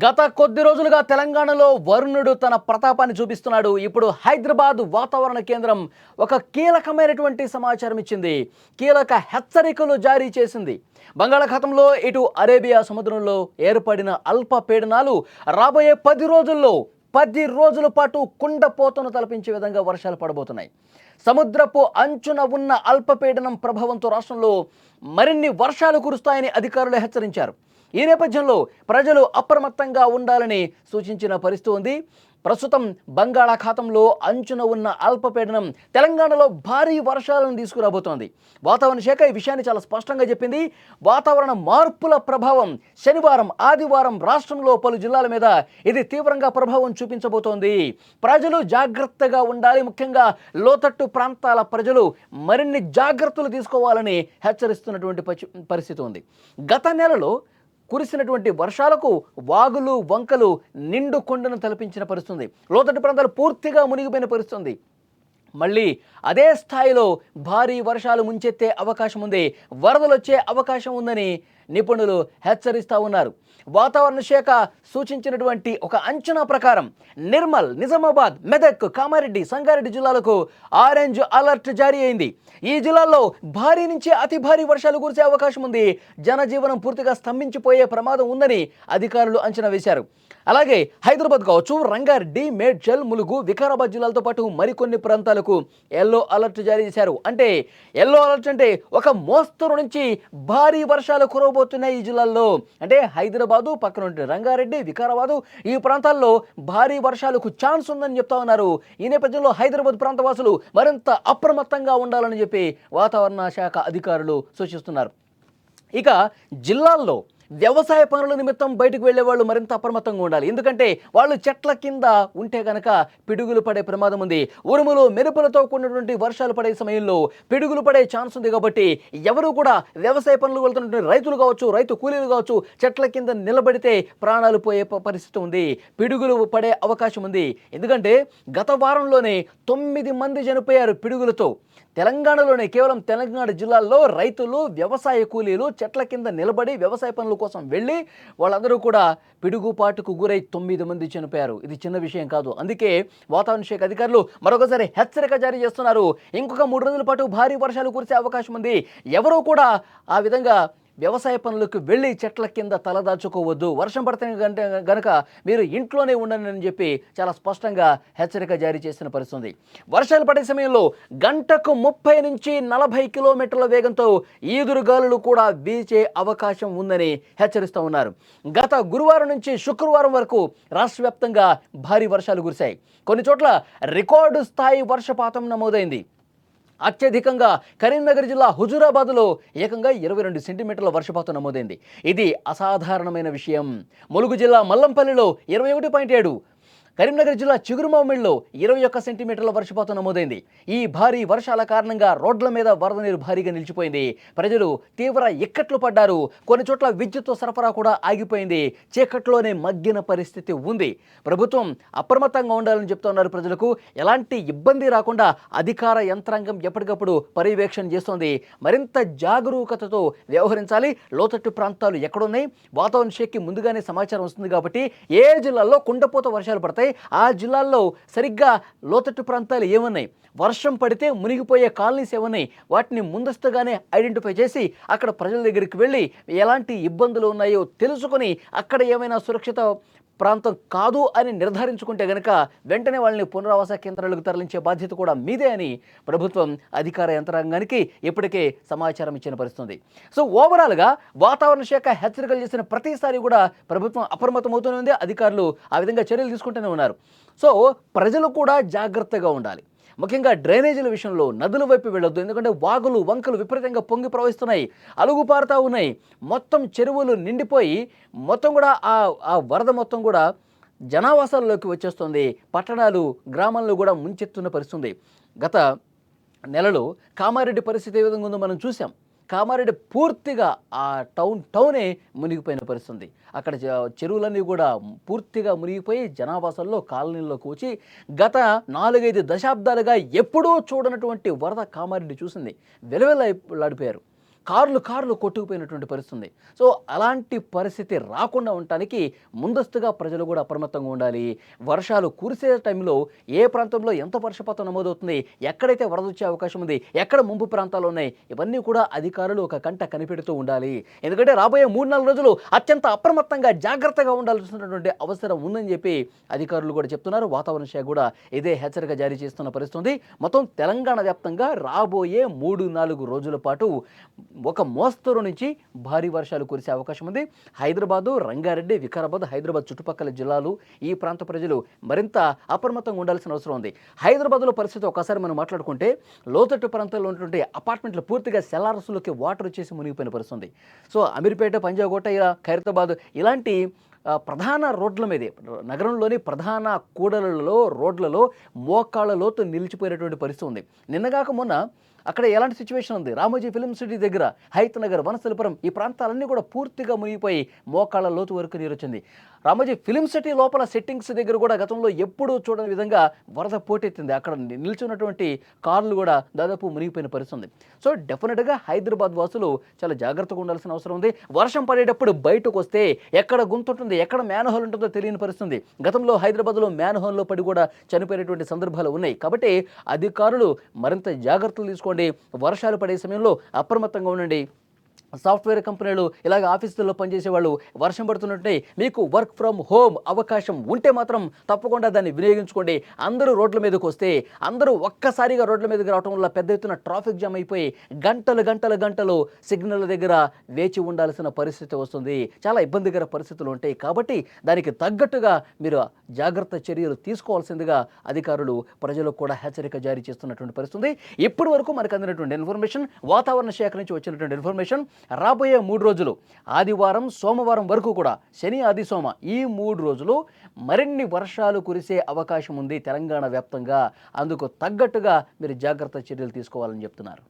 గత కొద్ది రోజులుగా తెలంగాణలో వరుణుడు తన ప్రతాపాన్ని చూపిస్తున్నాడు. ఇప్పుడు హైదరాబాద్ వాతావరణ కేంద్రం ఒక కీలకమైనటువంటి సమాచారం ఇచ్చింది. కీలక హెచ్చరికలు జారీ చేసింది. బంగాళాఖాతంలో ఇటు అరేబియా సముద్రంలో ఏర్పడిన అల్పపీడనాలు రాబోయే 10 రోజుల పాటు కుండపోతను తలపించే విధంగా వర్షాలు పడబోతున్నాయి. సముద్రపు అంచున ఉన్న అల్పపీడనం ప్రభావంతో రాష్ట్రంలో మరిన్ని వర్షాలు కురుస్తాయని అధికారులు హెచ్చరించారు. ఈ నేపథ్యంలో ప్రజలు అప్రమత్తంగా ఉండాలని సూచించిన పరిస్థితి ఉంది. ప్రస్తుతం బంగాళాఖాతంలో అంచున ఉన్న అల్పపీడనం తెలంగాణలో భారీ వర్షాలను తీసుకురాబోతోంది. వాతావరణ శాఖ ఈ విషయాన్ని చాలా స్పష్టంగా చెప్పింది. వాతావరణ మార్పుల ప్రభావం శనివారం, ఆదివారం రాష్ట్రంలో పలు జిల్లాల మీద ఇది తీవ్రంగా ప్రభావం చూపించబోతోంది. ప్రజలు జాగ్రత్తగా ఉండాలి. ముఖ్యంగా లోతట్టు ప్రాంతాల ప్రజలు మరిన్ని జాగ్రత్తలు తీసుకోవాలని హెచ్చరిస్తున్నటువంటి పరిస్థితి ఉంది. గత నెలలో కురిసినటువంటి వర్షాలకు వాగులు వంకలు నిండు కొండను తలపించిన పరిస్థితుంది. లోతట్టు ప్రాంతాలు పూర్తిగా మునిగిపోయిన పరిస్థితుంది. మళ్ళీ అదే స్థాయిలో భారీ వర్షాలు ముంచెత్తే అవకాశం ఉంది. వరదలు వచ్చే అవకాశం ఉందని నిపుణులు హెచ్చరిస్తూ ఉన్నారు. వాతావరణ శాఖ సూచించినటువంటి ఒక అంచనా ప్రకారం నిర్మల్, నిజామాబాద్, మెదక్, కామారెడ్డి, సంగారెడ్డి జిల్లాలకు ఆరెంజ్ అలర్ట్ జారీ అయింది. ఈ జిల్లాల్లో భారీ నుంచి అతి భారీ వర్షాలు కురిసే అవకాశం ఉంది. జనజీవనం పూర్తిగా స్తంభించిపోయే ప్రమాదం ఉందని అధికారులు అంచనా వేశారు. అలాగే హైదరాబాద్ కావచ్చు, రంగారెడ్డి, మేడ్చల్, ములుగు, వికారాబాద్ జిల్లాలతో పాటు మరికొన్ని ప్రాంతాలకు ఎల్లో అలర్ట్ జారీ చేశారు. అంటే ఎల్లో అలర్ట్ అంటే ఒక మోస్తరు నుంచి భారీ వర్షాలు కురవబోతున్నాయి ఈ జిల్లాల్లో. అంటే హైదరాబాదు పక్కన రంగారెడ్డి, వికారాబాదు ఈ ప్రాంతాల్లో భారీ వర్షాలకు ఛాన్స్ ఉందని చెప్తా ఉన్నారు. ఈ నేపథ్యంలో హైదరాబాద్ ప్రాంత వాసులు మరింత అప్రమత్తంగా ఉండాలని చెప్పి వాతావరణ శాఖ అధికారులు సూచిస్తున్నారు. ఇక జిల్లాల్లో వ్యవసాయ పనుల నిమిత్తం బయటకు వెళ్లే వాళ్ళు మరింత అప్రమత్తంగా ఉండాలి. ఎందుకంటే వాళ్ళు చెట్ల కింద ఉంటే కనుక పిడుగులు పడే ప్రమాదం ఉంది. ఉరుములు మెరుపులతో కూడినటువంటి వర్షాలు పడే సమయంలో పిడుగులు పడే ఛాన్స్ ఉంది. కాబట్టి ఎవరు కూడా వ్యవసాయ పనులు వెళ్తున్నటువంటి రైతులు కావచ్చు, రైతు కూలీలు కావచ్చు, చెట్ల కింద నిలబడితే ప్రాణాలు పోయే పరిస్థితి ఉంది. పిడుగులు పడే అవకాశం ఉంది. ఎందుకంటే గత వారంలోనే 9 మంది చనిపోయారు పిడుగులతో. తెలంగాణలోనే కేవలం తెలంగాణ జిల్లాల్లో రైతులు, వ్యవసాయ కూలీలు చెట్ల కింద నిలబడి వ్యవసాయ పనుల కోసం వెళ్ళి వాళ్ళందరూ కూడా పిడుగుపాటుకు గురై 9 మంది చనిపోయారు. ఇది చిన్న విషయం కాదు. అందుకే వాతావరణ శాఖ అధికారులు మరొకసారి హెచ్చరిక జారీ చేస్తున్నారు. ఇంకొక 3 రోజుల పాటు భారీ వర్షాలు కురిసే అవకాశం ఉంది. ఎవరూ కూడా ఆ విధంగా వ్యవసాయ పనులకు వెళ్ళి చెట్ల కింద తలదాచుకోవద్దు. వర్షం పడితే గనక మీరు ఇంట్లోనే ఉండండి అని చెప్పి చాలా స్పష్టంగా హెచ్చరిక జారీ చేసిన పరిస్థితి. వర్షాలు పడే సమయంలో గంటకు 30 నుంచి 40 కిలోమీటర్ల వేగంతో ఈదురుగాలులు కూడా వీచే అవకాశం ఉందని హెచ్చరిస్తూ ఉన్నారు. గత గురువారం నుంచి శుక్రవారం వరకు రాష్ట్ర వ్యాప్తంగా భారీ వర్షాలు కురిశాయి. కొన్ని చోట్ల రికార్డు స్థాయి వర్షపాతం నమోదైంది. అత్యధికంగా కరీంనగర్ జిల్లా హుజూరాబాద్లో ఏకంగా 22 సెంటీమీటర్ల వర్షపాతం నమోదైంది. ఇది అసాధారణమైన విషయం. ములుగు జిల్లా మల్లంపల్లిలో 21.7, కరీంనగర్ జిల్లా చిగురుమామిడిలో 21 సెంటీమీటర్ల వర్షపాతం నమోదైంది. ఈ భారీ వర్షాల కారణంగా రోడ్ల మీద వరద నీరు భారీగా నిలిచిపోయింది. ప్రజలు తీవ్ర ఇక్కట్లు పడ్డారు. కొన్ని చోట్ల విద్యుత్ సరఫరా కూడా ఆగిపోయింది. చీకట్లోనే మగ్గిన పరిస్థితి ఉంది. ప్రభుత్వం అప్రమత్తంగా ఉండాలని చెప్తున్నారు. ప్రజలకు ఎలాంటి ఇబ్బంది రాకుండా అధికార యంత్రాంగం ఎప్పటికప్పుడు పర్యవేక్షణ చేస్తోంది. మరింత జాగరూకతతో వ్యవహరించాలి. లోతట్టు ప్రాంతాలు ఎక్కడున్నాయి, వాతావరణ శాఖకి ముందుగానే సమాచారం వస్తుంది. కాబట్టి ఏ జిల్లాల్లో కుండపోత వర్షాలు పడతాయి, ఆ జిల్లాల్లో సరిగ్గా లోతట్టు ప్రాంతాలు ఏమున్నాయి, వర్షం పడితే మునిగిపోయే కాలనీస్ ఏమున్నాయి, వాటిని ముందస్తుగానే ఐడెంటిఫై చేసి అక్కడ ప్రజల దగ్గరికి వెళ్ళి ఎలాంటి ఇబ్బందులు ఉన్నాయో తెలుసుకొని అక్కడ ఏమైనా సురక్షిత ప్రాంతం కాదు అని నిర్ధారించుకుంటే గనక వెంటనే వాళ్ళని పునరావాస కేంద్రాలకు తరలించే బాధ్యత కూడా మీదే అని ప్రభుత్వం అధికార యంత్రాంగానికి ఇప్పటికే సమాచారం ఇచ్చిన పరిస్థితుంది. సో ఓవరాల్గా వాతావరణ శాఖ హెచ్చరికలు చేసిన ప్రతిసారి కూడా ప్రభుత్వం అప్రమత్తమవుతూనే ఉంది. అధికారులు ఆ విధంగా చర్యలు తీసుకుంటూనే ఉన్నారు. సో ప్రజలు కూడా జాగ్రత్తగా ఉండాలి. ముఖ్యంగా డ్రైనేజీల విషయంలో నదుల వైపు వెళ్ళొద్దు. ఎందుకంటే వాగులు వంకలు విపరీతంగా పొంగి ప్రవహిస్తున్నాయి, అలుగుపారుతూ ఉన్నాయి. మొత్తం చెరువులు నిండిపోయి మొత్తం కూడా ఆ వరద మొత్తం కూడా జనావాసాల్లోకి వచ్చేస్తుంది. పట్టణాలు, గ్రామాల్లో కూడా ముంచెత్తున్న పరిస్థితుంది. గత నెలలో కామారెడ్డి పరిస్థితి ఏ విధంగా ఉందో మనం చూసాం. కామారెడ్డి పూర్తిగా ఆ టౌనే మునిగిపోయిన పరిస్థితి. అక్కడ చెరువులన్నీ కూడా పూర్తిగా మునిగిపోయి జనావాసాల్లో కాలనీల్లోకి వచ్చి గత 4-5 దశాబ్దాలుగా ఎప్పుడూ చూడనటువంటి వరద కామారెడ్డి చూసింది. వెలవెల్లాడిపోయారు. కార్లు కార్లు కొట్టుకుపోయినటువంటి పరిస్థితి. సో అలాంటి పరిస్థితి రాకుండా ఉండటానికి ముందస్తుగా ప్రజలు కూడా అప్రమత్తంగా ఉండాలి. వర్షాలు కురిసే టైంలో ఏ ప్రాంతంలో ఎంత వర్షపాతం నమోదవుతుంది, ఎక్కడైతే వరద వచ్చే అవకాశం ఉంది, ఎక్కడ ముంపు ప్రాంతాలు ఉన్నాయి, ఇవన్నీ కూడా అధికారులు ఒక కంట కనిపెడుతూ ఉండాలి. ఎందుకంటే రాబోయే 3-4 రోజులు అత్యంత అప్రమత్తంగా జాగ్రత్తగా ఉండాల్సినటువంటి అవసరం ఉందని చెప్పి అధికారులు కూడా చెప్తున్నారు. వాతావరణ శాఖ కూడా ఇదే హెచ్చరిక జారీ చేస్తున్న పరిస్థితి. మొత్తం తెలంగాణ వ్యాప్తంగా రాబోయే 3-4 రోజుల పాటు ఒక మోస్తరు నుంచి భారీ వర్షాలు కురిసే అవకాశం ఉంది. హైదరాబాదు, రంగారెడ్డి, వికారాబాద్, హైదరాబాద్ చుట్టుపక్కల జిల్లాలు, ఈ ప్రాంత ప్రజలు మరింత అప్రమత్తంగా ఉండాల్సిన అవసరం ఉంది. హైదరాబాద్లో పరిస్థితి ఒకసారి మనం మాట్లాడుకుంటే లోతట్టు ప్రాంతాల్లో ఉన్నటువంటి అపార్ట్మెంట్లు పూర్తిగా సెల్లార్స్లోకి వాటర్ వచ్చేసి మునిగిపోయిన పరిస్థితి. సో అమీర్పేట, పంజాగుట్ట, ఖైరతాబాద్ ఇలాంటి ప్రధాన రోడ్ల మీదే, నగరంలోని ప్రధాన కూడలలో, రోడ్లలో మోకాళ్ళ లోతు నిలిచిపోయినటువంటి పరిస్థితి ఉంది. నిన్నగాక మొన్న అక్కడ ఎలాంటి సిచ్యువేషన్ ఉంది, రామోజీ ఫిల్మ్ సిటీ దగ్గర, హైత్ నగర్, వనస్థలిపురం ఈ ప్రాంతాలన్నీ కూడా పూర్తిగా మునిగిపోయి మోకాళ్ళ లోతు వరకు నీరు వచ్చింది. రామోజీ ఫిల్మ్ సిటీ లోపల సెట్టింగ్స్ దగ్గర కూడా గతంలో ఎప్పుడూ చూడని విధంగా వరద పోటెత్తింది. అక్కడ నిల్చున్నటువంటి కార్లు కూడా దాదాపు మునిగిపోయిన పరిస్థితి. సో డెఫినెట్గా హైదరాబాద్ వాసులు చాలా జాగ్రత్తగా ఉండాల్సిన అవసరం ఉంది. వర్షం పడేటప్పుడు బయటకు వస్తే ఎక్కడ గుంతుంటుంది, ఎక్కడ మ్యాన్హోల్ ఉంటుందో తెలియని పరిస్థితి. గతంలో హైదరాబాద్లో మ్యాన్హోల్లో పడి కూడా చనిపోయినటువంటి సందర్భాలు ఉన్నాయి. కాబట్టి అధికారులు మరింత జాగ్రత్తలు తీసుకోండి. వర్షాలు పడే సమయంలో అప్రమత్తంగా ఉండండి. సాఫ్ట్వేర్ కంపెనీలు, ఇలాగ ఆఫీసుల్లో పనిచేసే వాళ్ళు వర్షం పడుతున్నట్టే మీకు వర్క్ ఫ్రమ్ హోమ్ అవకాశం ఉంటే మాత్రం తప్పకుండా దాన్ని వినియోగించుకోండి. అందరూ రోడ్ల మీదకి వస్తే అందరూ ఒక్కసారిగా రోడ్ల మీదకి రావడం వల్ల పెద్ద ఎత్తున ట్రాఫిక్ జామ్ అయిపోయి గంటలు సిగ్నల్ దగ్గర వేచి ఉండాల్సిన పరిస్థితి వస్తుంది. చాలా ఇబ్బందికర పరిస్థితులు ఉంటాయి. కాబట్టి దానికి తగ్గట్టుగా మీరు జాగ్రత్త చర్యలు తీసుకోవాల్సిందిగా అధికారులు ప్రజలకు కూడా హెచ్చరిక జారీ చేస్తున్నటువంటి పరిస్థితి. ఇప్పటి వరకు మనకు అందినటువంటి ఇన్ఫర్మేషన్, వాతావరణ శాఖ నుంచి వచ్చినటువంటి ఇన్ఫర్మేషన్, రాబోయే 3 రోజులు ఆదివారం, సోమవారం వరకు కూడా, శని, ఆది, సోమ ఈ 3 రోజులు మరిన్ని వర్షాలు కురిసే అవకాశం ఉంది తెలంగాణ వ్యాప్తంగా. అందుకు తగ్గట్టుగా మీరు జాగ్రత్త చర్యలు తీసుకోవాలని చెప్తున్నారు.